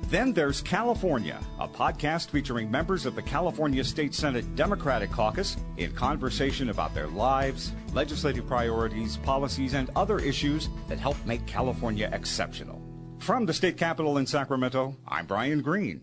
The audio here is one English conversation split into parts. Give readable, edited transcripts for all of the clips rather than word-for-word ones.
Then there's California, a podcast featuring members of the California State Senate Democratic Caucus in conversation about their lives, legislative priorities, policies, and other issues that help make California exceptional. From the state capitol in Sacramento, I'm Brian Green.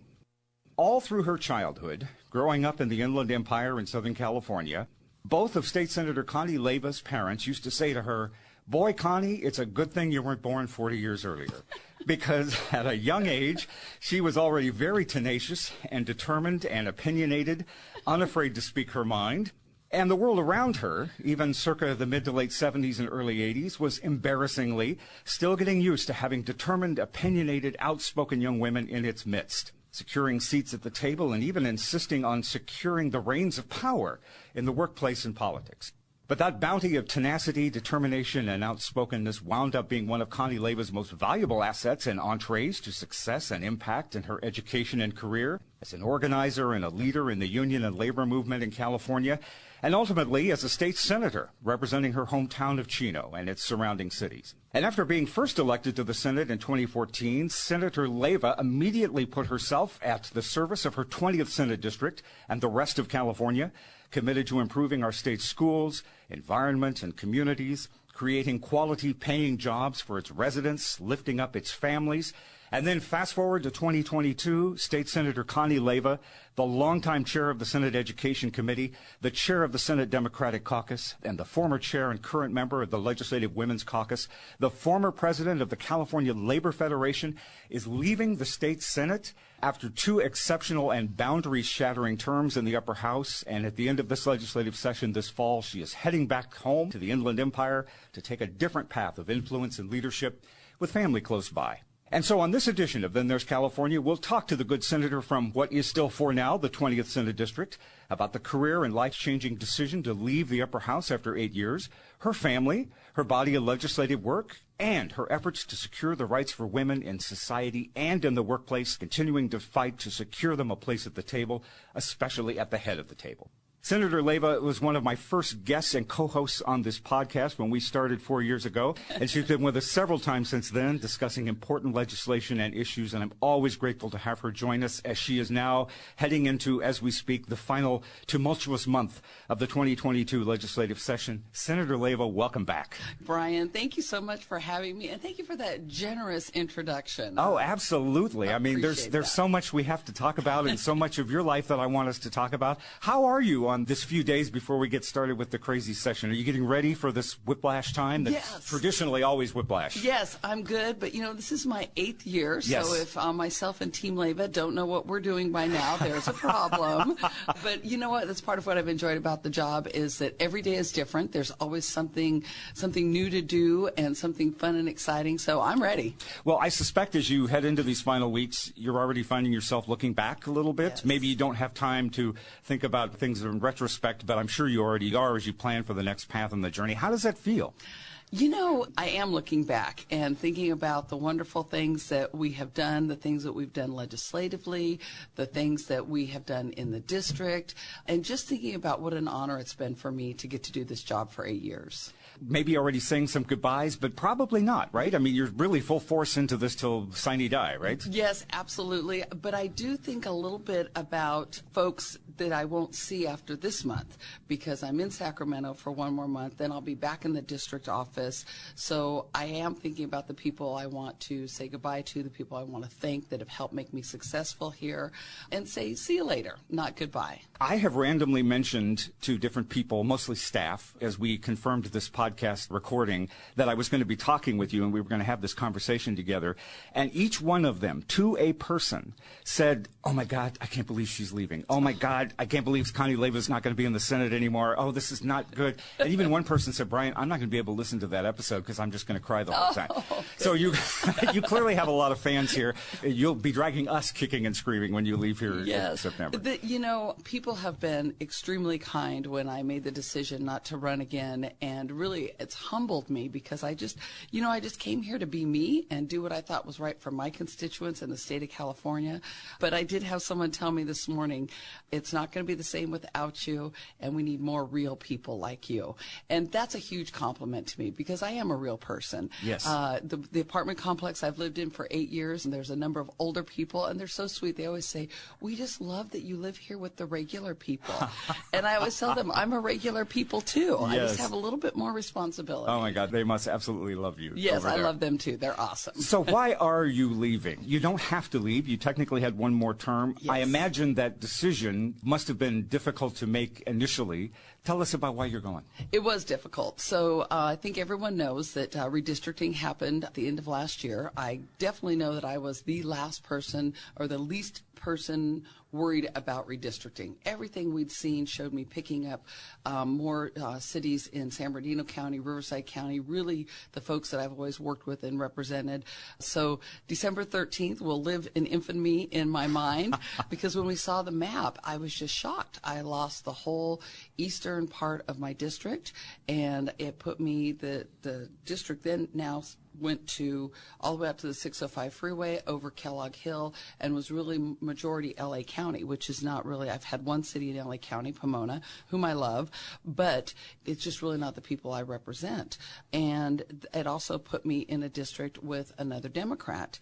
All through her childhood, growing up in the Inland Empire in Southern California, both of State Senator Connie Leyva's parents used to say to her, "Boy, Connie, it's a good thing you weren't born 40 years earlier." Because at a young age, she was already very tenacious and determined and opinionated, unafraid to speak her mind. And the world around her, even circa the mid to late 70s and early 80s, was embarrassingly still getting used to having determined, opinionated, outspoken young women in its midst, securing seats at the table and even insisting on securing the reins of power in the workplace and politics. But that bounty of tenacity, determination, and outspokenness wound up being one of Connie Leyva's most valuable assets and entrees to success and impact in her education and career as an organizer and a leader in the union and labor movement in California, and ultimately as a state senator representing her hometown of Chino and its surrounding cities. And after being first elected to the Senate in 2014, Senator Leyva immediately put herself at the service of her 20th Senate District and the rest of California, committed to improving our state's schools, environment, and communities, creating quality paying jobs for its residents, lifting up its families. And then fast forward to 2022, State Senator Connie Leyva, the longtime chair of the Senate Education Committee, the chair of the Senate Democratic Caucus, and the former chair and current member of the Legislative Women's Caucus, the former president of the California Labor Federation, is leaving the state Senate after 2 exceptional and boundary-shattering terms in the upper house. And at the end of this legislative session this fall, she is heading back home to the Inland Empire to take a different path of influence and leadership with family close by. And so on this edition of Then There's California, we'll talk to the good senator from what is still for now the 20th Senate District about the career and life-changing decision to leave the upper house after 8 years, her family, her body of legislative work, and her efforts to secure the rights for women in society and in the workplace, continuing to fight to secure them a place at the table, especially at the head of the table. Senator Leyva was one of my first guests and co-hosts on this podcast when we started 4 years ago, and she's been with us several times since then discussing important legislation and issues, and I'm always grateful to have her join us as she is now heading into, as we speak, the final tumultuous month of the 2022 legislative session. Senator Leyva, welcome back. Brian, thank you so much for having me, and thank you for that generous introduction. Oh, absolutely. I mean, there's so much we have to talk about and so much of your life that I want us to talk about. How are you on this few days before we get started with the crazy session? Are you getting ready for this whiplash time that's traditionally always whiplash? Yes, I'm good, but you know, this is my 8th year, Yes. so if myself and Team Leyva don't know what we're doing by now, there's a problem. But you know what? That's part of what I've enjoyed about the job is that every day is different. There's always something new to do and something fun and exciting, so I'm ready. Well, I suspect as you head into these final weeks, you're already finding yourself looking back a little bit. Yes. Maybe you don't have time to think about things in retrospect, but I'm sure you already are as you plan for the next path in the journey. How does that feel? You know, I am looking back and thinking about the wonderful things that we have done, the things that we've done legislatively, the things that we have done in the district, and just thinking about what an honor it's been for me to get to do this job for 8 years. Maybe already saying some goodbyes, but probably not, right? I mean, you're really full force into this till sine die, right? Yes, absolutely. But I do think a little bit about folks that I won't see after this month because I'm in Sacramento for 1 more month, then I'll be back in the district office. So I am thinking about the people I want to say goodbye to, the people I want to thank that have helped make me successful here, and say see you later, not goodbye. I have randomly mentioned to different people, mostly staff, as we confirmed this podcast recording, that I was going to be talking with you and we were going to have this conversation together. And each one of them, to a person, said, "Oh my God, I can't believe she's leaving. Oh my God, I can't believe Connie Leyva's not going to be in the Senate anymore. Oh, this is not good." And even one person said, "Brian, I'm not going to be able to listen to that episode because I'm just going to cry the whole time." So you you clearly have a lot of fans here. You'll be dragging us kicking and screaming when you leave here in September. You know, people have been extremely kind when I made the decision not to run again, and really it's humbled me because I just came here to be me and do what I thought was right for my constituents in the state of California. But I did have someone tell me this morning, it's not going to be the same without you, and we need more real people like you. And that's a huge compliment to me because I am a real person. Yes. The apartment complex I've lived in for 8 years, and there's a number of older people, and they're so sweet. They always say, we just love that you live here with the regular people. And I always tell them, I'm a regular people too. Yes. I just have a little bit more responsibility. Oh my God, they must absolutely love you. Yes, I love them too. They're awesome. So why are you leaving? You don't have to leave. You technically had one more term. Yes. I imagine that decision must have been difficult to make initially. Tell us about why you're going. It was difficult. So I think everyone knows that redistricting happened at the end of last year. I definitely know that I was the last person or the least person worried about redistricting. Everything we'd seen showed me picking up more cities in San Bernardino County, Riverside County, really the folks that I've always worked with and represented. So December 13th will live in infamy in my mind because when we saw the map, I was just shocked. I lost the whole eastern part of my district, and it put me, the district then now went to all the way up to the 605 freeway over Kellogg Hill and was really majority LA County, which is not really, I've had one city in LA County, Pomona, whom I love, but it's just really not the people I represent. And it also put me in a district with another Democrat.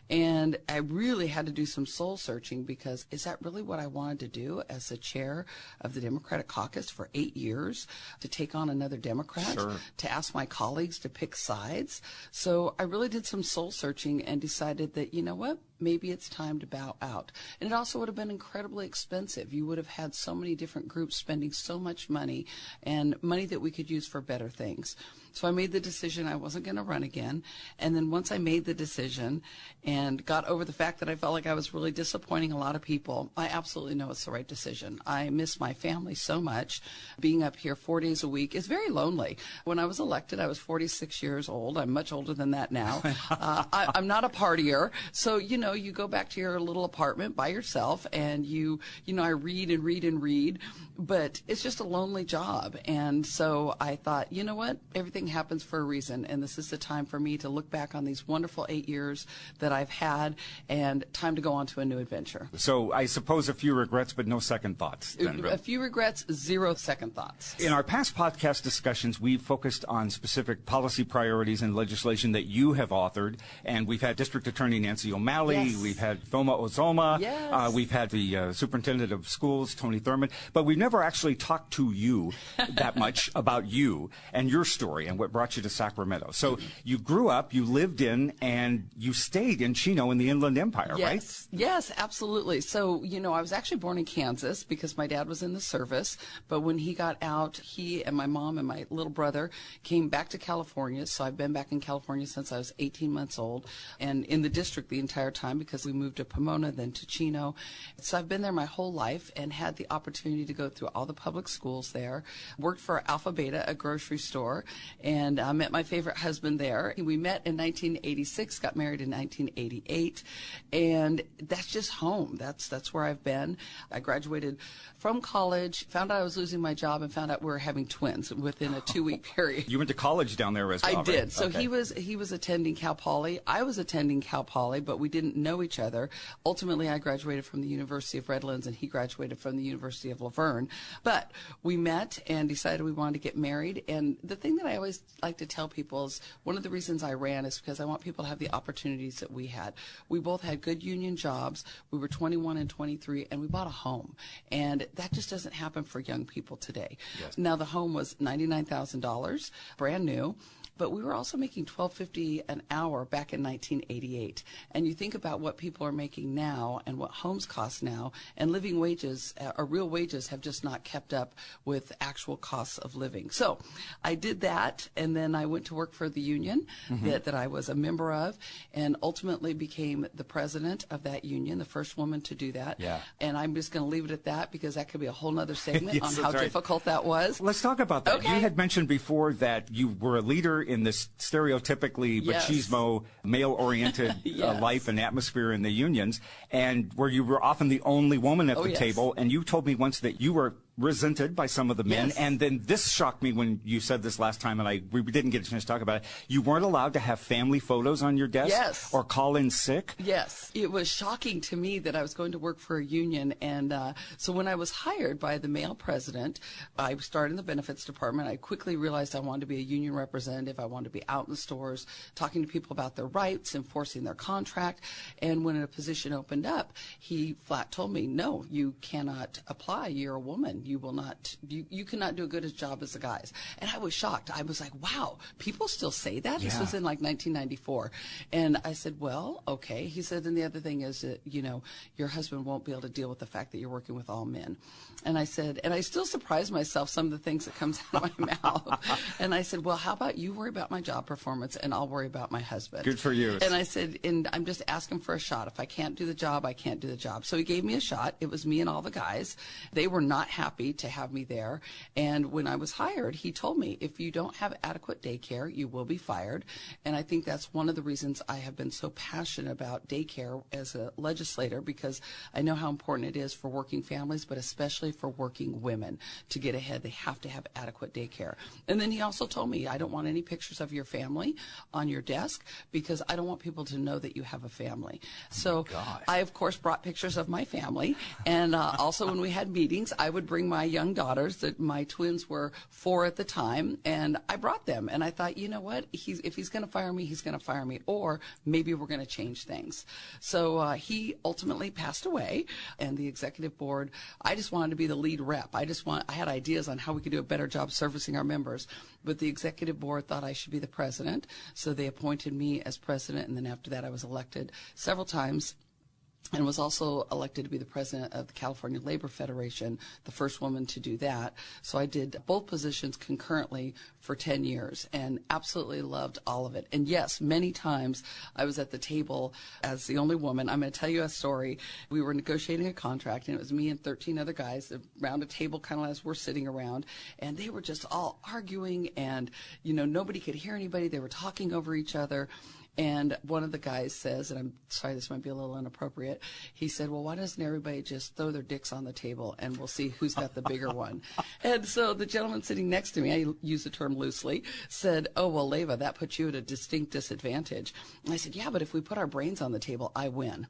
And I really had to do some soul searching because is that really what I wanted to do as the chair of the Democratic caucus for 8 years, to take on another Democrat, Sure. to ask my colleagues to pick sides? So I really did some soul searching and decided that, you know what, maybe it's time to bow out. And it also would have been incredibly expensive. You would have had so many different groups spending so much money, and money that we could use for better things. So I made the decision I wasn't going to run again. And then once I made the decision and got over the fact that I felt like I was really disappointing a lot of people, I absolutely know it's the right decision. I miss my family so much. Being up here 4 days a week is very lonely. When I was elected, I was 46 years old. I'm much older than that now. I'm not a partier. So, you know, you go back to your little apartment by yourself and I read and read and read, but it's just a lonely job. And so I thought, you know what, everything happens for a reason, and this is the time for me to look back on these wonderful 8 years that I've had, and time to go on to a new adventure. So I suppose a few regrets, but no second thoughts. Then, A few regrets, zero second thoughts. In our past podcast discussions, we've focused on specific policy priorities and legislation that you have authored, and we've had District Attorney Nancy O'Malley, Yes. we've had Thoma Ozoma, Yes. we've had the Superintendent of Schools, Tony Thurman, but we've never actually talked to you that much about you and your story and what brought you to Sacramento. So you grew up, you lived in, and you stayed in Chino in the Inland Empire, right? Yes, absolutely. So, I was actually born in Kansas because my dad was in the service. But when he got out, he and my mom and my little brother came back to California. So I've been back in California since I was 18 months old, and in the district the entire time because we moved to Pomona, then to Chino. So I've been there my whole life and had the opportunity to go through all the public schools there, worked for Alpha Beta, a grocery store, and met my favorite husband there. We met in 1986, got married in 1988, and that's just home. That's where I've been. I graduated from college, found out I was losing my job, and found out we were having twins within a 2-week period. You went to college down there as well, I did. Right? So okay. he was attending Cal Poly. I was attending Cal Poly, but we didn't know each other. Ultimately, I graduated from the University of Redlands, and he graduated from the University of Laverne. But we met and decided we wanted to get married. And the thing that I always like to tell people is one of the reasons I ran is because I want people to have the opportunities that we had. We both had good union jobs. We were 21 and 23, and we bought a home. And that just doesn't happen for young people today. Yes. Now, the home was $99,000, brand new. But we were also making $12.50 an hour back in 1988. And you think about what people are making now and what homes cost now, and living wages, or real wages, have just not kept up with actual costs of living. So I did that, and then I went to work for the union that I was a member of, and ultimately became the president of that union, the first woman to do that. Yeah. And I'm just going to leave it at that because that could be a whole other segment Yes, on how that's right. difficult that was. Let's talk about that. Okay. You had mentioned before that you were a leader in this stereotypically Yes. machismo, male-oriented Yes. life and atmosphere in the unions, and where you were often the only woman at Oh, the yes. table. And you told me once that you were resented by some of the men. Yes. And then this shocked me when you said this last time, and we didn't get a chance to talk about it. You weren't allowed to have family photos on your desk? Yes. Or call in sick? Yes. It was shocking to me that I was going to work for a union. And so when I was hired by the male president, I started in the benefits department. I quickly realized I wanted to be a union representative. I wanted to be out in the stores, talking to people about their rights, enforcing their contract. And when a position opened up, he flat told me, no, you cannot apply. You're a woman. You will not, you cannot do a good job as the guys. And I was shocked. I was like, wow, people still say that? Yeah. This was in like 1994. And I said, well, okay. He said, and the other thing is that, you know, your husband won't be able to deal with the fact that you're working with all men. And I said, and I still surprise myself some of the things that comes out of my mouth. And I said, well, how about you worry about my job performance and I'll worry about my husband. Good for you. And I said, and I'm just asking for a shot. If I can't do the job, I can't do the job. So he gave me a shot. It was me and all the guys. They were not happy to have me there. And when I was hired, he told me, if you don't have adequate daycare, you will be fired. And I think that's one of the reasons I have been so passionate about daycare as a legislator, because I know how important it is for working families, but especially for working women to get ahead. They have to have adequate daycare. And then he also told me, I don't want any pictures of your family on your desk because I don't want people to know that you have a family. So I, of course, brought pictures of my family. And also when we had meetings, I would bring my young daughters, that my twins were 4 at the time, and I brought them. And I thought, you know what, if he's going to fire me, he's going to fire me, or maybe we're going to change things. So he ultimately passed away, and the executive board, I just wanted to be the lead rep. I had ideas on how we could do a better job servicing our members, but the executive board thought I should be the president, so they appointed me as president, and then after that I was elected several times and was also elected to be the president of the California Labor Federation, the first woman to do that. So I did both positions concurrently for 10 years and absolutely loved all of it. And yes, many times I was at the table as the only woman. I'm going to tell you a story. We were negotiating a contract, and it was me and 13 other guys around a table, kind of as we're sitting around, and they were just all arguing, and, you know, nobody could hear anybody. They were talking over each other. And one of the guys says, and I'm sorry, this might be a little inappropriate, he said, well, why doesn't everybody just throw their dicks on the table and we'll see who's got the bigger one? And so the gentleman sitting next to me, I use the term loosely, said, oh, well, Leyva, that puts you at a distinct disadvantage. And I said, yeah, but if we put our brains on the table, I win.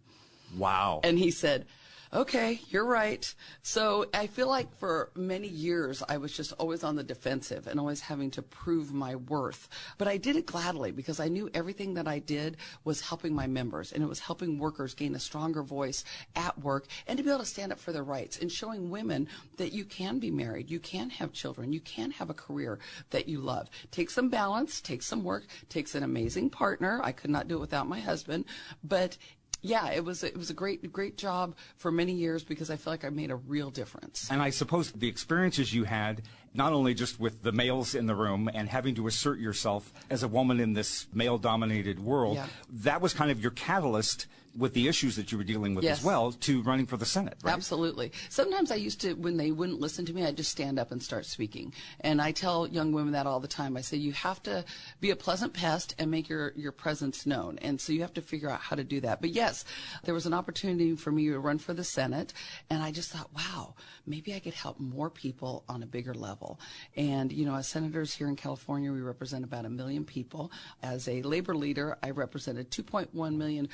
Wow. And he said, okay, you're right. So I feel like for many years I was just always on the defensive and always having to prove my worth. But I did it gladly because I knew everything that I did was helping my members, and it was helping workers gain a stronger voice at work and to be able to stand up for their rights, and showing women that you can be married, you can have children, you can have a career that you love. Takes some balance, takes some work, takes an amazing partner. I could not do it without my husband, but yeah, it was a great job for many years because I feel like I made a real difference. And I suppose the experiences you had, not only just with the males in the room and having to assert yourself as a woman in this male-dominated world, that was kind of your catalyst with the issues that you were dealing with as well to running for the Senate, right? Absolutely. Sometimes I used to, when they wouldn't listen to me, I'd just stand up and start speaking. And I tell young women that all the time. I say, you have to be a pleasant pest and make your presence known. And so you have to figure out how to do that. But yes, there was an opportunity for me to run for the Senate, and I just thought, wow, maybe I could help more people on a bigger level. And, you know, as senators here in California, we represent about 1 million people. As a labor leader, I represented 2.1 million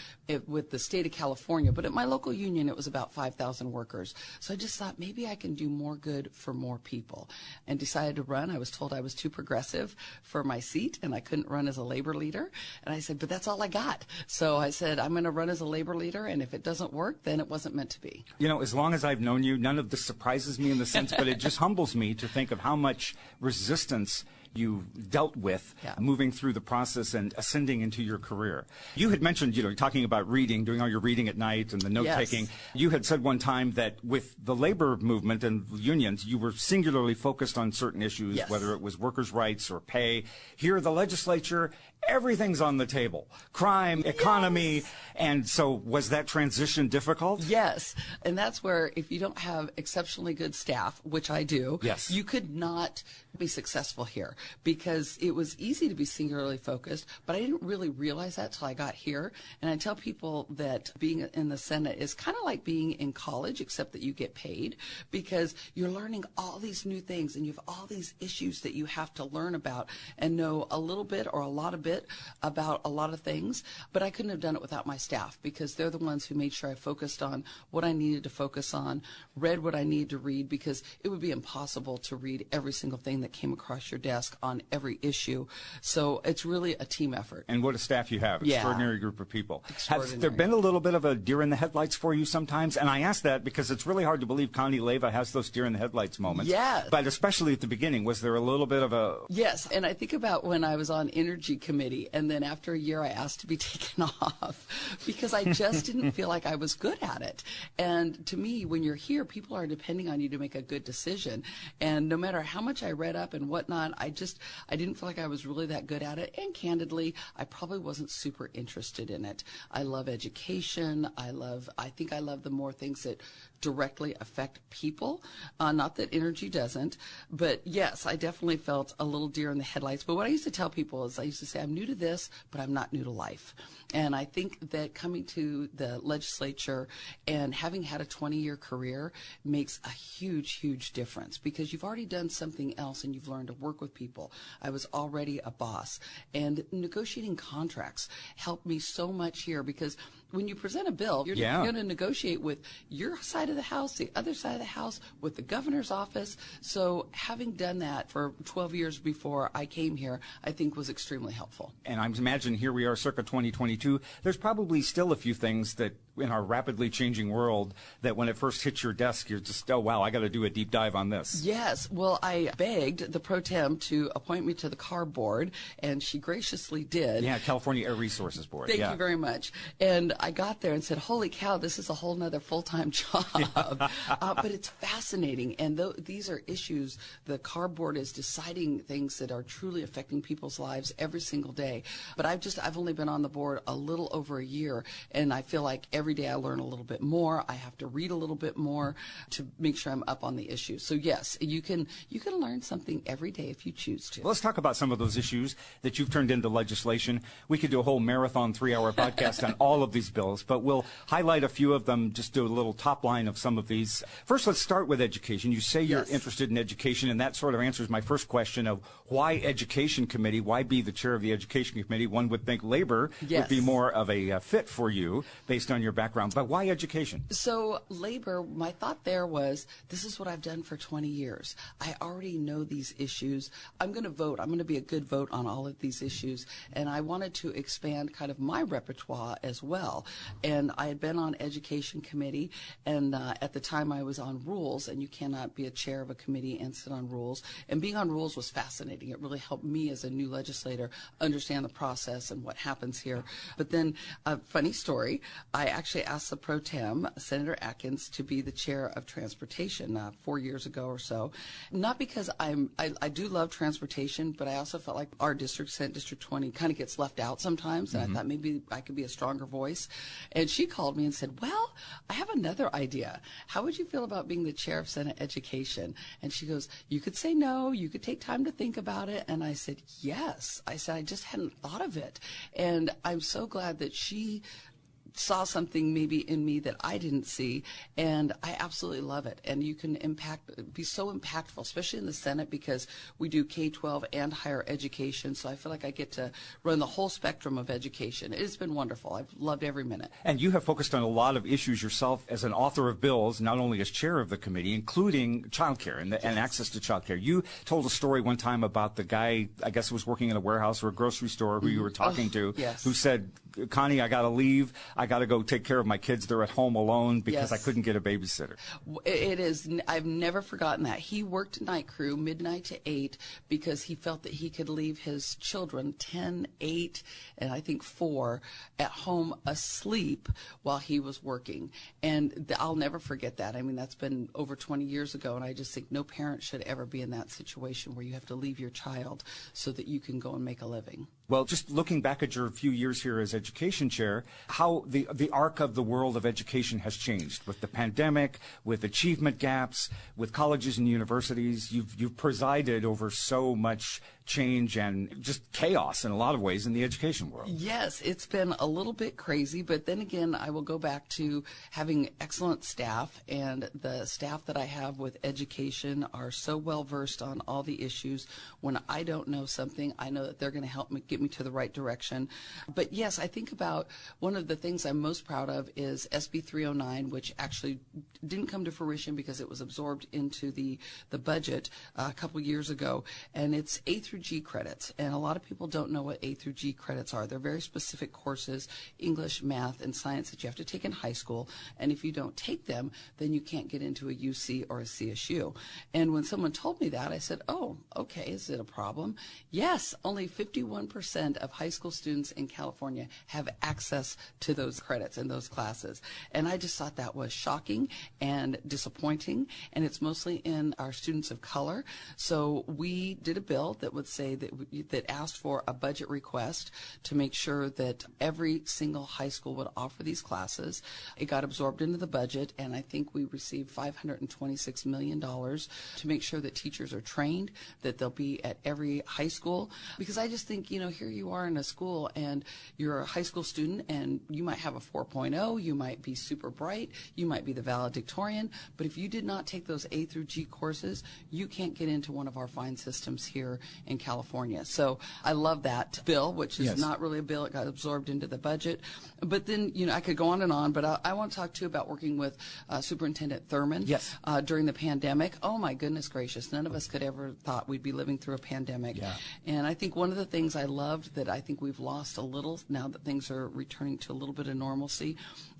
with the state of California, but at my local union, it was about 5,000 workers. So I just thought maybe I can do more good for more people, and decided to run. I was told I was too progressive for my seat and I couldn't run as a labor leader. And I said, but that's all I got. So I said, I'm going to run as a labor leader, and if it doesn't work, then it wasn't meant to be. You know, as long as I've known you, none of this surprises me in the sense, but it just humbles me to think of how much resistance you dealt with moving through the process and ascending into your career. You had mentioned, you know, talking about reading, doing all your reading at night and the note-taking. You had said one time that with the labor movement and unions, you were singularly focused on certain issues, whether it was workers' rights or pay. Here, the legislature, everything's on the table. Crime, economy. Yes. And so was that transition difficult? Yes. And that's where if you don't have exceptionally good staff, which I do, yes, you could not be successful here, because it was easy to be singularly focused, but I didn't really realize that till I got here. And I tell people that being in the Senate is kind of like being in college, except that you get paid, because you're learning all these new things and you have all these issues that you have to learn about and know a little bit or a lot of bit about a lot of things. But I couldn't have done it without my staff, because they're the ones who made sure I focused on what I needed to focus on, read what I needed to read, because it would be impossible to read every single thing that came across your desk on every issue. So it's really a team effort. And what a staff you have. Yeah. Extraordinary group of people. Has there been a little bit of a deer in the headlights for you sometimes? And I ask that because it's really hard to believe Connie Leyva has those deer in the headlights moments. Yes. But especially at the beginning, was there a little bit of a... Yes, and I think about when I was on Energy Committee, and then after a year I asked to be taken off because I just didn't feel like I was good at it. And to me, when you're here, people are depending on you to make a good decision. And no matter how much I read up and whatnot, I didn't feel like I was really that good at it. And candidly, I probably wasn't super interested in it. I love education. I think I love the more things that directly affect people. Not that energy doesn't, but yes, I definitely felt a little deer in the headlights. But what I used to tell people is I used to say, I'm new to this, but I'm not new to life. And I think that coming to the legislature and having had a 20-year career makes a huge, huge difference, because you've already done something else and you've learned to work with people. I was already a boss, and negotiating contracts helped me so much here, because when you present a bill, you're going to negotiate with your side of the house, the other side of the house, with the governor's office. So having done that for 12 years before I came here, I think was extremely helpful. And I imagine here we are circa 2022. There's probably still a few things that in our rapidly changing world that when it first hits your desk, you're just, oh, wow, I got to do a deep dive on this. Yes. Well, I begged the pro tem to appoint me to the CAR board, and she graciously did. Yeah, California Air Resources Board. Thank you very much. And I got there and said, holy cow, this is a whole nother full-time job. But it's fascinating. And these are issues. The CAR board is deciding things that are truly affecting people's lives every single day. But I've only been on the board a little over a year, and I feel like every day I learn a little bit more. I have to read a little bit more to make sure I'm up on the issues. So yes, you can learn something every day if you choose to. Well, let's talk about some of those issues that you've turned into legislation. We could do a whole marathon 3-hour podcast on all of these bills, but we'll highlight a few of them, just do a little top line of some of these. First, let's start with education. You say you're interested in education, and that sort of answers my first question of why Education Committee? Why be the chair of the Education Committee? One would think labor would be more of a fit for you based on your background, but why education? So labor, my thought there was, this is what I've done for 20 years. I already know these issues. I'm going to vote. I'm going to be a good vote on all of these issues, and I wanted to expand kind of my repertoire as well. And I had been on Education Committee, and at the time I was on Rules, and you cannot be a chair of a committee and sit on Rules. And being on Rules was fascinating. It really helped me as a new legislator understand the process and what happens here. But then, a funny story, I actually asked the pro tem, Senator Atkins, to be the chair of transportation 4 years ago or so. Not because I do love transportation, but I also felt like our district, Senate District 20, kind of gets left out sometimes, and I thought maybe I could be a stronger voice. And she called me and said, well, I have another idea. How would you feel about being the chair of Senate Education? And she goes, you could say no, you could take time to think about it. And I said, yes. I said, I just hadn't thought of it. And I'm so glad that she saw something maybe in me that I didn't see, and I absolutely love it. And you can be so impactful, especially in the Senate, because we do K-12 and higher education, so I feel like I get to run the whole spectrum of education. It's been wonderful. I've loved every minute. And you have focused on a lot of issues yourself as an author of bills, not only as chair of the committee, including childcare and access to childcare. You told a story one time about the guy, I guess, who was working in a warehouse or a grocery store who you were talking to, who said, Connie, I got to leave. I got to go take care of my kids. They're at home alone because I couldn't get a babysitter. It is. I've never forgotten that. He worked night crew, midnight to 8, because he felt that he could leave his children, 10, 8, and I think 4, at home asleep while he was working. And I'll never forget that. I mean, that's been over 20 years ago, and I just think no parent should ever be in that situation where you have to leave your child so that you can go and make a living. Well, just looking back at your few years here as education chair, how the arc of the world of education has changed with the pandemic, with achievement gaps, with colleges and universities. You've presided over so much change and just chaos in a lot of ways in the education world. Yes, it's been a little bit crazy, but then again, I will go back to having excellent staff, and the staff that I have with education are so well versed on all the issues. When I don't know something, I know that they're going to help me get me to the right direction. But yes, I think about one of the things I'm most proud of is SB 309, which actually didn't come to fruition because it was absorbed into the budget a couple years ago, and it's A through G credits. And a lot of people don't know what A through G credits are. They're very specific courses, English, math, and science, that you have to take in high school, and if you don't take them, then you can't get into a UC or a CSU. And when someone told me that, I said, oh, okay, is it a problem? Yes, only 51% of high school students in California have access to those credits and those classes. And I just thought that was shocking and disappointing, and it's mostly in our students of color. So we did a bill that would say that asked for a budget request to make sure that every single high school would offer these classes. It got absorbed into the budget, and I think we received $526 million to make sure that teachers are trained, that they'll be at every high school. Because I just think, here you are in a school, and you're a high school student, and you might have a 4.0, you might be super bright, you might be the valedictorian, but if you did not take those A through G courses, you can't get into one of our fine systems here in California. So I love that bill, which is not really a bill. It got absorbed into the budget. But then, I could go on, but I want to talk too about working with Superintendent Thurman during the pandemic. Oh my goodness gracious, none of us could ever thought we'd be living through a pandemic. And I think one of the things I loved that I think we've lost a little now that things are returning to a little bit of normalcy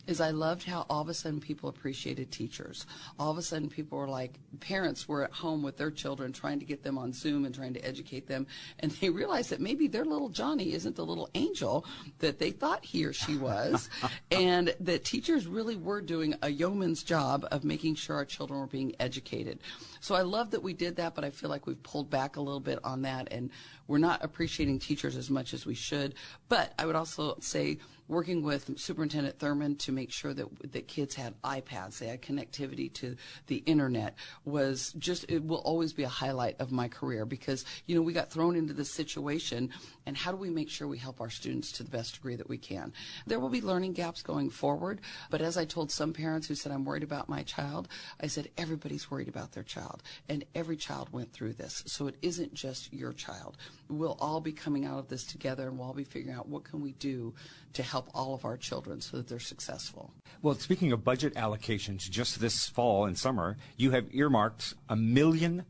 is I loved how all of a sudden people appreciated teachers. All of a sudden people were like, parents were at home with their children trying to get them on Zoom and trying to educate them, and they realized that maybe their little Johnny isn't the little angel that they thought he or she was, and that teachers really were doing a yeoman's job of making sure our children were being educated. So I love that we did that, but I feel like we've pulled back a little bit on that, and we're not appreciating teachers as much as we should. But I would also say working with Superintendent Thurman to make sure that kids had iPads, they had connectivity to the internet, was just, it will always be a highlight of my career, because, we got thrown into this situation, and how do we make sure we help our students to the best degree that we can? There will be learning gaps going forward, but as I told some parents who said, I'm worried about my child, I said, everybody's worried about their child, and every child went through this, so it isn't just your child. We'll all be coming out of this together, and we'll all be figuring out what can we do to help all of our children so that they're successful. Well, speaking of budget allocations, just this fall and summer, you have earmarked $1 million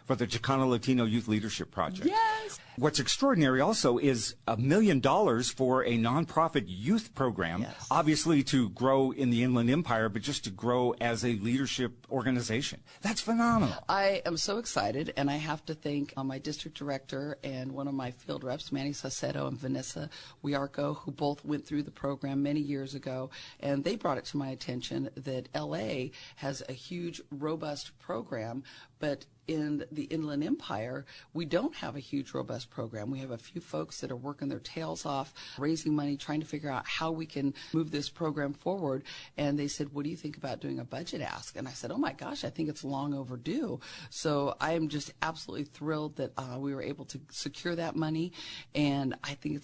for the Chicano Latino Youth Leadership Project. Yes! What's extraordinary also is $1 million for a nonprofit youth program, obviously to grow in the Inland Empire, but just to grow as a leadership organization. That's phenomenal. I am so excited, and I have to thank my district director and one of my field reps, Manny Saucedo and Vanessa Huiarco, who both went through the program many years ago, and they brought it to my attention that LA has a huge, robust program, but in the Inland Empire, we don't have a huge, robust program. We have a few folks that are working their tails off, raising money, trying to figure out how we can move this program forward. And they said, what do you think about doing a budget ask? And I said, oh my gosh, I think it's long overdue. So I am just absolutely thrilled that we were able to secure that money. And I think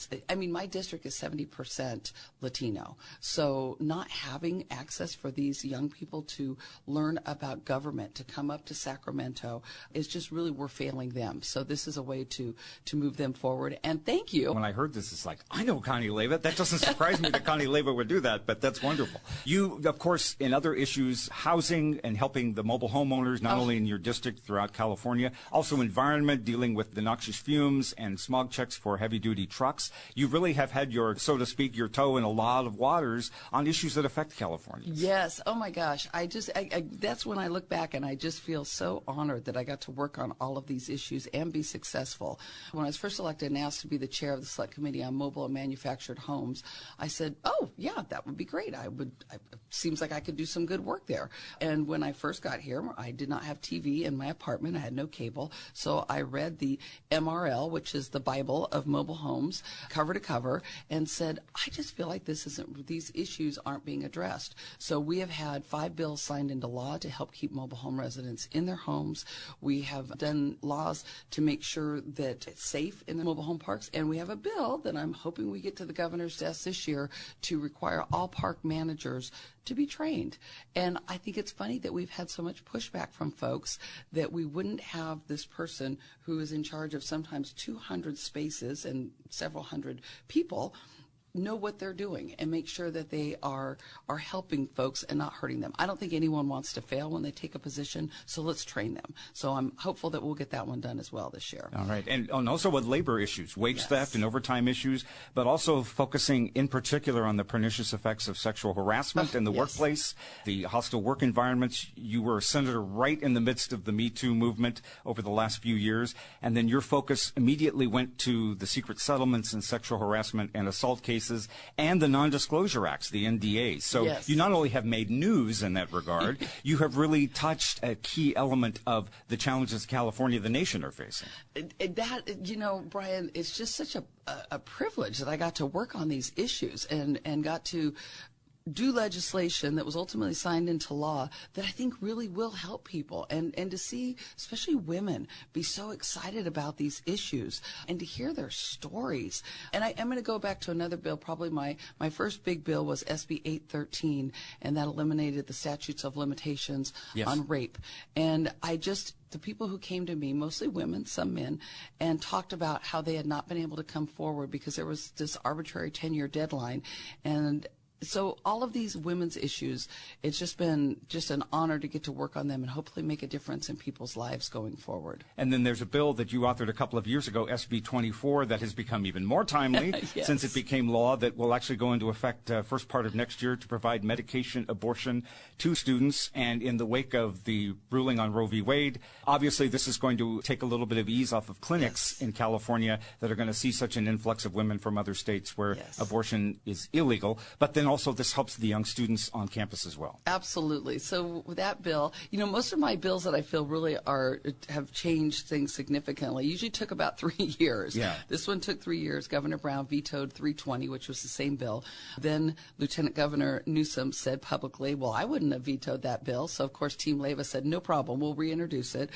my district is 70% Latino. So not having access for these young people to learn about government, to come up to Sacramento, It's just really we're failing them. So this is a way to move them forward. And thank you. When I heard this, it's like, I know Connie Leyva. That doesn't surprise me that Connie Leyva would do that, but that's wonderful. You, of course, in other issues, housing and helping the mobile homeowners, not only in your district, throughout California, also environment, dealing with the noxious fumes and smog checks for heavy-duty trucks. You really have had your, so to speak, your toe in a lot of waters on issues that affect California. Yes. Oh, my gosh. That's when I look back and I just feel so honored that I got to work on all of these issues and be successful. When I was first elected and asked to be the chair of the Select Committee on Mobile and Manufactured Homes, I said, oh, yeah, that would be great. Seems like I could do some good work there. And when I first got here, I did not have TV in my apartment. I had no cable. So I read the MRL, which is the Bible of mobile homes, cover to cover, and said, I just feel like these issues aren't being addressed. So we have had 5 bills signed into law to help keep mobile home residents in their homes. We have done laws to make sure that it's safe in the mobile home parks. And we have a bill that I'm hoping we get to the governor's desk this year to require all park managers to be trained. And I think it's funny that we've had so much pushback from folks that we wouldn't have this person who is in charge of sometimes 200 spaces and several hundred people know what they're doing and make sure that they are helping folks and not hurting them. I don't think anyone wants to fail when they take a position, so let's train them. So I'm hopeful that we'll get that one done as well this year. All right. And also with labor issues, wage theft and overtime issues, but also focusing in particular on the pernicious effects of sexual harassment in the workplace, the hostile work environments. You were a senator right in the midst of the Me Too movement over the last few years, and then your focus immediately went to the secret settlements and sexual harassment and assault cases and the non-disclosure acts, the NDAs. So you not only have made news in that regard, you have really touched a key element of the challenges California, the nation, are facing. Brian, it's just such a privilege that I got to work on these issues and got to do legislation that was ultimately signed into law that I think really will help people, and to see especially women be so excited about these issues and to hear their stories. And I'm going to go back to another bill. Probably my first big bill was SB 813, and that eliminated the statutes of limitations on rape. And the people who came to me, mostly women, some men, and talked about how they had not been able to come forward because there was this arbitrary 10-year deadline. And so all of these women's issues, it's just been an honor to get to work on them and hopefully make a difference in people's lives going forward. And then there's a bill that you authored a couple of years ago, SB 24, that has become even more timely since it became law, that will actually go into effect first part of next year to provide medication abortion to students. And in the wake of the ruling on Roe v. Wade, obviously this is going to take a little bit of ease off of clinics in California that are going to see such an influx of women from other states where abortion is illegal. But then also this helps the young students on campus as well. Absolutely. So with that bill, most of my bills that I feel really have changed things significantly usually took about 3 years. This one took 3 years. Governor Brown vetoed 320, which was the same bill. Then Lieutenant Governor Newsom said publicly, well, I wouldn't have vetoed that bill. So, of course, Team Leyva said, no problem, we'll reintroduce it,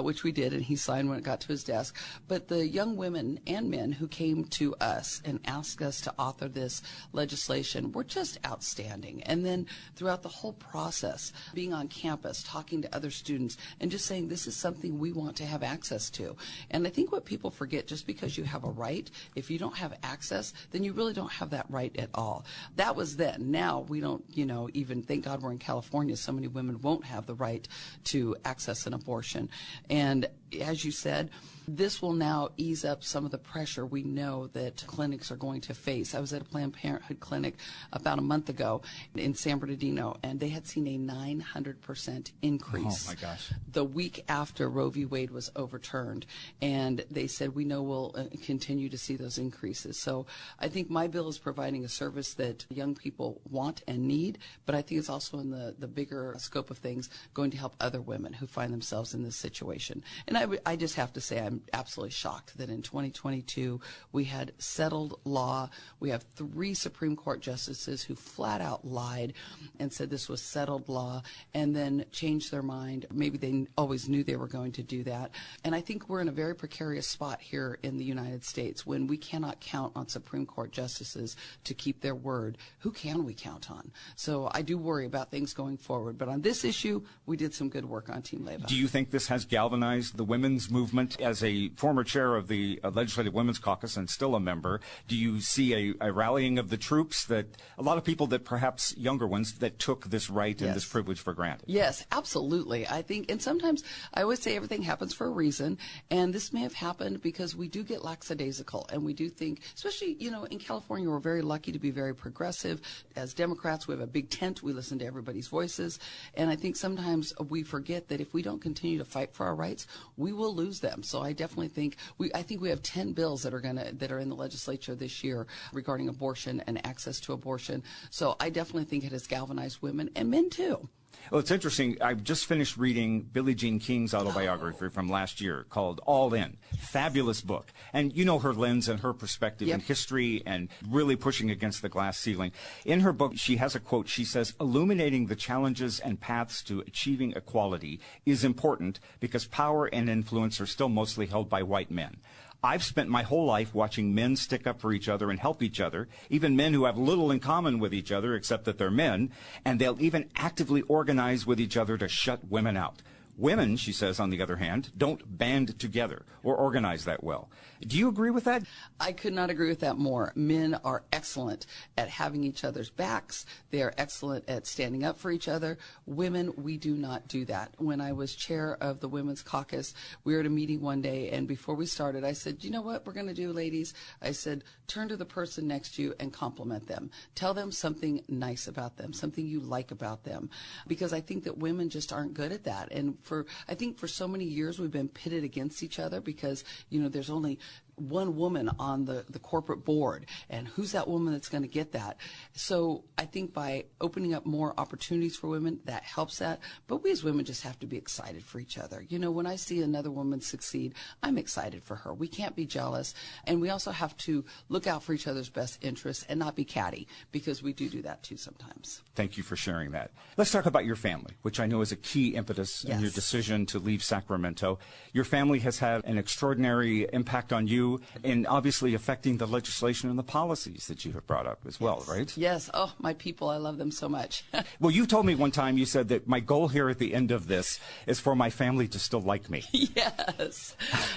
which we did, and he signed when it got to his desk. But the young women and men who came to us and asked us to author this legislation were just outstanding. And then throughout the whole process, being on campus, talking to other students, and just saying this is something we want to have access to. And I think what people forget, just because you have a right, if you don't have access, then you really don't have that right at all. That was then. Now we don't, even, thank God we're in California, so many women won't have the right to access an abortion. And as you said, this will now ease up some of the pressure we know that clinics are going to face. I was at a Planned Parenthood clinic about a month ago in San Bernardino, and they had seen a 900% increase. Oh, my gosh. The week after Roe v. Wade was overturned. And they said, we know we'll continue to see those increases. So I think my bill is providing a service that young people want and need, but I think it's also in the bigger scope of things going to help other women who find themselves in this situation. And I just have to say I'm absolutely shocked that in 2022 we had settled law. We have 3 Supreme Court justices justices who flat out lied and said this was settled law and then changed their mind. Maybe they always knew they were going to do that. And I think we're in a very precarious spot here in the United States when we cannot count on Supreme Court justices to keep their word. Who can we count on? So I do worry about things going forward. But on this issue, we did some good work on Team Leyva. Do you think this has galvanized the women's movement? As a former chair of the Legislative Women's Caucus and still a member, do you see a rallying of the troops, that a lot of people, that perhaps younger ones, that took this right and this privilege for granted? Yes, absolutely. I think, and sometimes I always say everything happens for a reason, and this may have happened because we do get lackadaisical, and we do think, especially, in California, we're very lucky to be very progressive. As Democrats, we have a big tent. We listen to everybody's voices, and I think sometimes we forget that if we don't continue to fight for our rights, we will lose them. So I definitely think I think we have 10 bills that are in the legislature this year regarding abortion and access to abortion. So I definitely think it has galvanized women and men too. Well, it's interesting. I've just finished reading Billie Jean King's autobiography from last year called All In. Fabulous book. And you know her lens and her perspective in history and really pushing against the glass ceiling. In her book, she has a quote. She says, "Illuminating the challenges and paths to achieving equality is important because power and influence are still mostly held by white men. I've spent my whole life watching men stick up for each other and help each other, even men who have little in common with each other except that they're men, and they'll even actively organize with each other to shut women out. Women," she says, on the other hand, "don't band together or organize that well." Do you agree with that? I could not agree with that more. Men are excellent at having each other's backs. They are excellent at standing up for each other. Women, we do not do that. When I was chair of the Women's Caucus, we were at a meeting one day, and before we started, I said, "You know what we're going to do, ladies?" I said, "Turn to the person next to you and compliment them. Tell them something nice about them, something you like about them." Because I think that women just aren't good at that. And I think for so many years we've been pitted against each other because, there's only one woman on the corporate board, and who's that woman that's going to get that? So I think by opening up more opportunities for women, that helps that. But we as women just have to be excited for each other. When I see another woman succeed, I'm excited for her. We can't be jealous, and we also have to look out for each other's best interests and not be catty, because we do that too sometimes. Thank you for sharing that. Let's talk about your family, which I know is a key impetus in your decision to leave Sacramento. Your family has had an extraordinary impact on you, and obviously affecting the legislation and the policies that you have brought up as well, right? Yes. Oh, my people, I love them so much. Well, you told me one time, you said that my goal here at the end of this is for my family to still like me. Yes.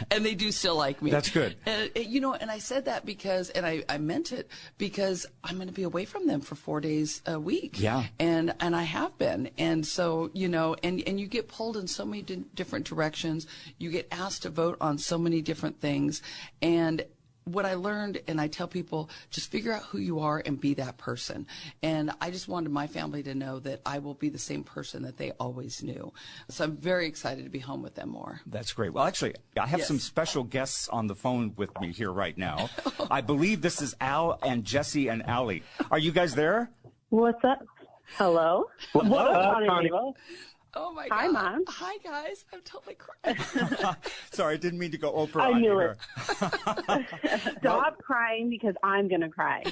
And they do still like me. That's good. And I said that because, and I meant it, because I'm going to be away from them for 4 days a week. Yeah. And I have been. And so, and you get pulled in so many different directions. You get asked to vote on so many different things. And what I learned, and I tell people, just figure out who you are and be that person. And I just wanted my family to know that I will be the same person that they always knew. So I'm very excited to be home with them more. That's great. Well, actually, I have some special guests on the phone with me here right now. I believe this is Al and Jesse and Allie. Are you guys there? What's up? Hello? Hello? What up, Connie? Oh, my God. Hi, Mom. Hi, guys. I'm totally crying. Sorry, I didn't mean to go Oprah I on knew you it. Stop crying, because I'm going to cry.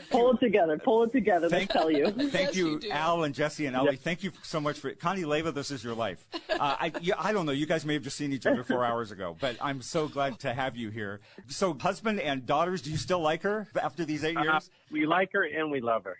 Pull it together. Pull it together. Let's tell you. Thank you, do. Al and Jesse and Allie. Thank you so much for it. Connie, Leyva, this is your life. I don't know. You guys may have just seen each other 4 hours ago, but I'm so glad to have you here. So, husband and daughters, do you still like her after these 8 years? We like her and we love her.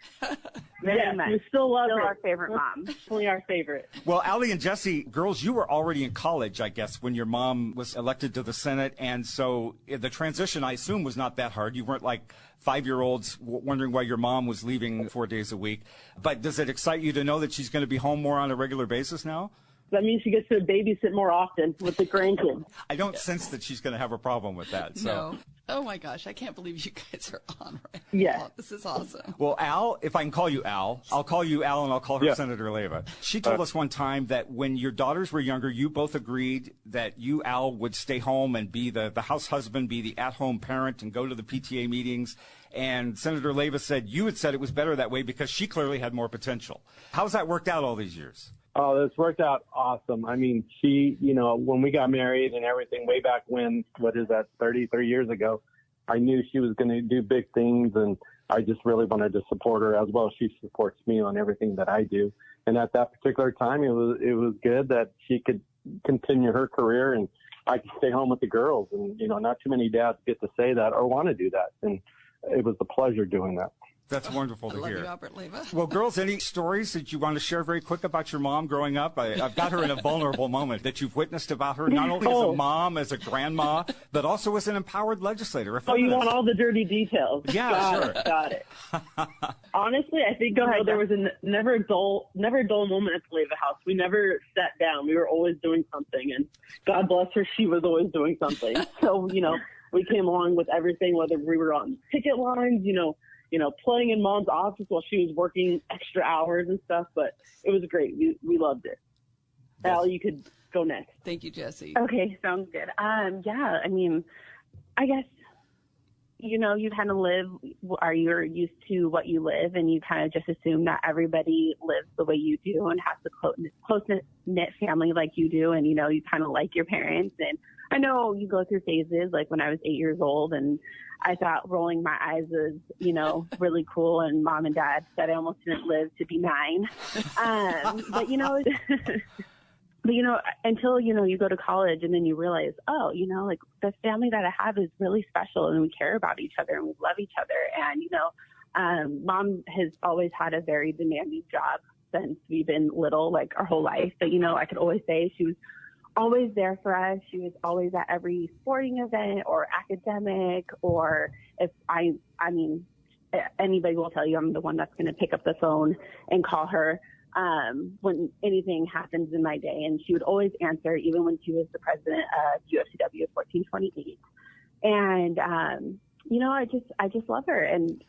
Yes, we still love her. Our favorite mom. Definitely our favorite. Well, Allie and Jesse, girls, you were already in college, I guess, when your mom was elected to the Senate. And so the transition, I assume, was not that hard. You weren't like 5-year-olds wondering why your mom was leaving 4 days a week. But does it excite you to know that she's going to be home more on a regular basis now? That means she gets to babysit more often with the grandkids. I don't sense that she's going to have a problem with that. So. No. Oh, my gosh. I can't believe you guys are on right now. Yeah. This is awesome. Well, Al, if I can call you Al, I'll call you Al and I'll call her Senator Leyva. She told us one time that when your daughters were younger, you both agreed that you, Al, would stay home and be the house husband, be the at-home parent, and go to the PTA meetings. And Senator Leyva said you had said it was better that way because she clearly had more potential. How's that worked out all these years? Oh, this worked out awesome. I mean, she, when we got married and everything way back when, what is that, 33 years ago, I knew she was going to do big things, and I just really wanted to support her as well as she supports me on everything that I do. And at that particular time, it was good that she could continue her career and I could stay home with the girls. And, not too many dads get to say that or want to do that. And it was a pleasure doing that. That's wonderful to I love hear. you, Albert Leyva. Well, girls, any stories that you want to share very quick about your mom growing up? I've got her in a vulnerable moment that you've witnessed about her, not only as a mom, as a grandma, but also as an empowered legislator. Oh, you want all the dirty details? Yeah, sure. Got it. Honestly, I think there was never a dull moment at the Leyva house. We never sat down. We were always doing something, and God bless her, she was always doing something. So, we came along with everything, whether we were on picket lines, playing in Mom's office while she was working extra hours and stuff, but it was great. We loved it. Yes. Al, you could go next. Thank you, Jesse. Okay, sounds good. Yeah, I mean, I guess, you kind of live, or you're used to what you live, and you kind of just assume that everybody lives the way you do and has a close-knit family like you do, and, you kind of like your parents. And I know you go through phases, like when I was 8 years old, and I thought rolling my eyes was, really cool, and Mom and Dad said I almost didn't live to be 9. But, until, you go to college and then you realize, oh, like the family that I have is really special, and we care about each other and we love each other. And, Mom has always had a very demanding job since we've been little, like our whole life. But, I could always say she was always there for us. She was always at every sporting event or academic, or if anybody will tell you I'm the one that's going to pick up the phone and call her when anything happens in my day. And she would always answer, even when she was the president of UFCW 1428. And, I just love her. And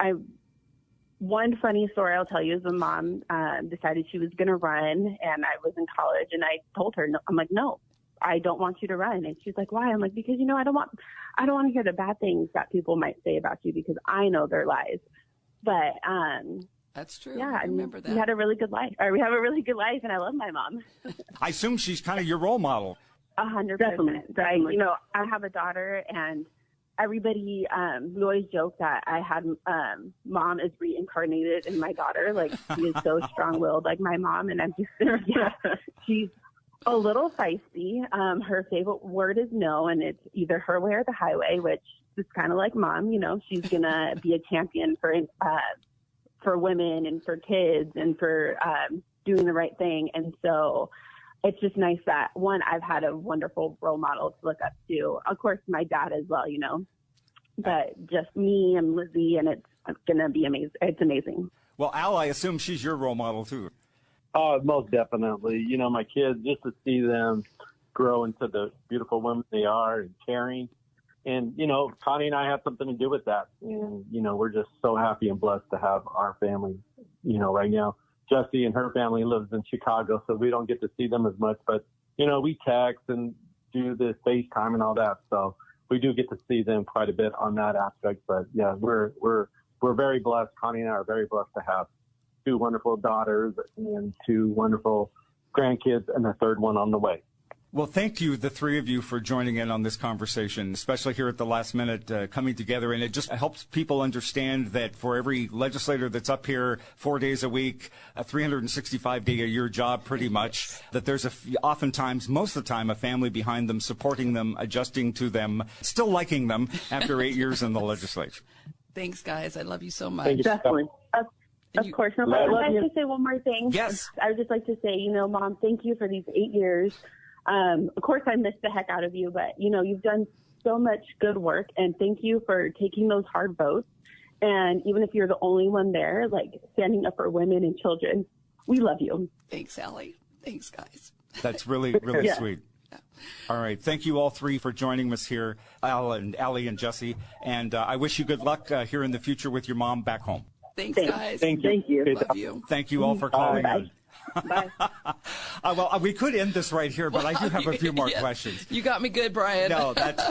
one funny story I'll tell you is when Mom decided she was going to run, and I was in college, and I told her, no, I'm like, no, I don't want you to run. And she's like, why? I'm like, because, I don't want to hear the bad things that people might say about you, because I know they're lies. But, that's true. Yeah, I remember that. We had a really good life. Or we have a really good life, and I love my mom. I assume she's kind of your role model. 100%. Definitely. I have a daughter, and everybody, we always joke that I had, Mom is reincarnated in my daughter. Like, she is so strong-willed like my mom, and I'm just, she's a little feisty. Her favorite word is no, and it's either her way or the highway, which is kind of like Mom. She's going to be a champion for women and for kids and for doing the right thing. And so it's just nice that, one, I've had a wonderful role model to look up to. Of course, my dad as well, but just me and Lizzie, and it's going to be amazing. It's amazing. Well, Al, I assume she's your role model, too. Oh, most definitely. My kids, just to see them grow into the beautiful women they are and caring. And, Connie and I have something to do with that. And, we're just so happy and blessed to have our family, right now. Jessie and her family lives in Chicago, so we don't get to see them as much. But, we text and do the FaceTime and all that. So we do get to see them quite a bit on that aspect. But, yeah, we're very blessed. Connie and I are very blessed to have 2 wonderful daughters and 2 wonderful grandkids and a 3rd one on the way. Well, thank you, the 3 of you, for joining in on this conversation, especially here at the last minute, coming together. And it just helps people understand that for every legislator that's up here 4 days a week, a 365-day-a-year job pretty much, that there's oftentimes, most of the time, a family behind them, supporting them, adjusting to them, still liking them after 8 years in the legislature. Thanks, guys. I love you so much. Thank you. Definitely. Of course. No, I'd like to say one more thing. Yes. I would just like to say, Mom, thank you for these 8 years. Of course, I missed the heck out of you, but, you've done so much good work, and thank you for taking those hard votes. And even if you're the only one there, like, standing up for women and children, we love you. Thanks, Allie. Thanks, guys. That's really, really sweet. Yeah. All right. Thank you all 3 for joining us here, Al and Allie and Jessie. And I wish you good luck here in the future with your mom back home. Thanks, guys. Thank you. Love you. Thank you all for calling in. Bye. Well, we could end this right here, but I do have a few more questions. You got me good, Brian. No, that's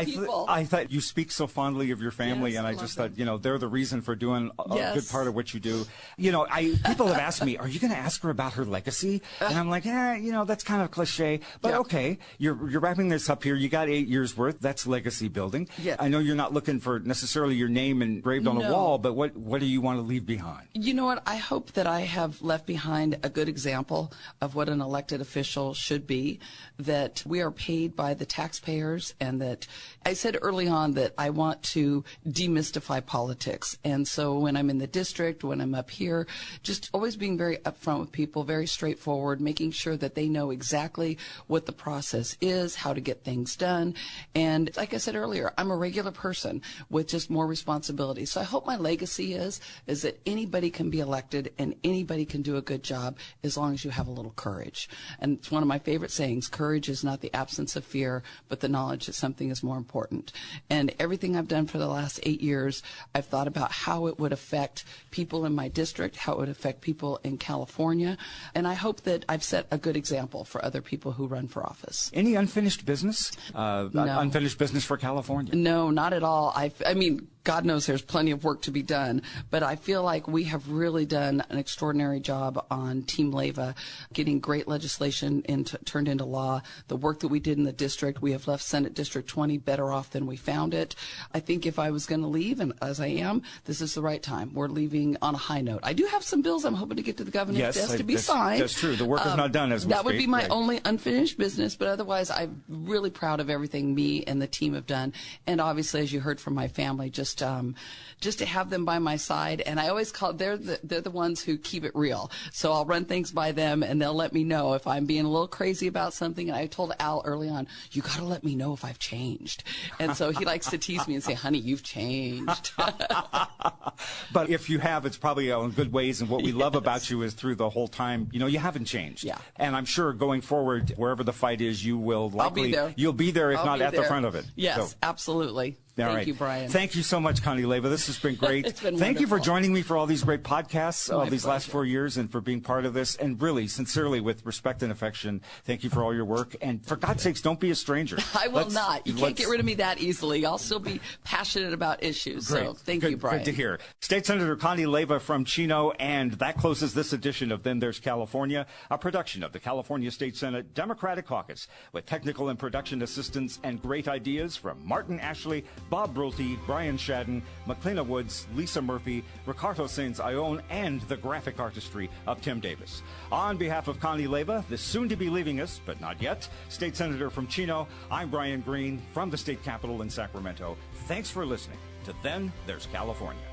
people. I thought you speak so fondly of your family, Yes, and I love just them. thought, you know, they're the reason for doing a Yes. good part of what you do. You know, people have asked me, are you going to ask her about her legacy? And I'm like, you know, that's kind of cliche, but Yeah. okay, you're wrapping this up here. You got 8 years worth. That's legacy building. Yeah. I know you're not looking for necessarily your name engraved on a No. wall, but what do you want to leave behind? You know what? I hope that I have left behind a good example of what an elected official should be, that we are paid by the taxpayers, and that I said early on that I want to demystify politics. And so when I'm in the district, when I'm up here, just always being very upfront with people, very straightforward, making sure that they know exactly what the process is, how to get things done. And like I said earlier, I'm a regular person with just more responsibility. So I hope my legacy is that anybody can be elected and anybody can do a good job as long as you have a little courage. And it's one of my favorite sayings, courage is not the absence of fear, but the knowledge that something is more important. And everything I've done for the last 8 years, I've thought about how it would affect people in my district, how it would affect people in California. And I hope that I've set a good example for other people who run for office. Any unfinished business? No. Unfinished business for California? No, not at all. I mean, God knows there's plenty of work to be done, but I feel like we have really done an extraordinary job on Team Leyva, getting great legislation turned into law. The work that we did in the district, we have left Senate District 20 better off than we found it. I think if I was going to leave, and as I am, this is the right time. We're leaving on a high note. I do have some bills I'm hoping to get to the governor's desk to be signed. That's true. The work is not done as we speak. That would be my right. only unfinished business, but otherwise I'm really proud of everything me and the team have done. And obviously, as you heard from my family, just to have them by my side. And I always call they're the ones who keep it real. So I'll run things by them and they'll let me know if I'm being a little crazy about something. And I told Al early on, you got to let me know if I've changed. And so he likes to tease me and say, honey, you've changed. But if you have, it's probably in good ways. And what we love about you is through the whole time, you know, you haven't changed. Yeah. And I'm sure going forward, wherever the fight is, you will likely, I'll be there. You'll be there if I'll not be at there. the front of it. Yes, So, absolutely. all Thank right. you, Brian. Thank you so much, Connie Leyva. This has been great. It's been Thank you for wonderful. joining me for all these great podcasts My these last pleasure. 4 years and for being part of this. And really, sincerely, with respect and affection, thank you for all your work. And for God's sakes, don't be a stranger. I will not. You can't get rid of me that easily. I'll still be passionate about issues. Great. So thank Good, you, Brian. Good to hear. State Senator Connie Leyva from Chino, and that closes this edition of Then There's California, a production of the California State Senate Democratic Caucus, with technical and production assistance and great ideas from Martin Ashley, Bob Brulte, Brian Shadden, McLeana Woods, Lisa Murphy, Ricardo Sainz-Ion, and the graphic artistry of Tim Davis. On behalf of Connie Leyva, the soon-to-be leaving us, but not yet, State Senator from Chino, I'm Brian Green from the state capitol in Sacramento. Thanks for listening to Then There's California.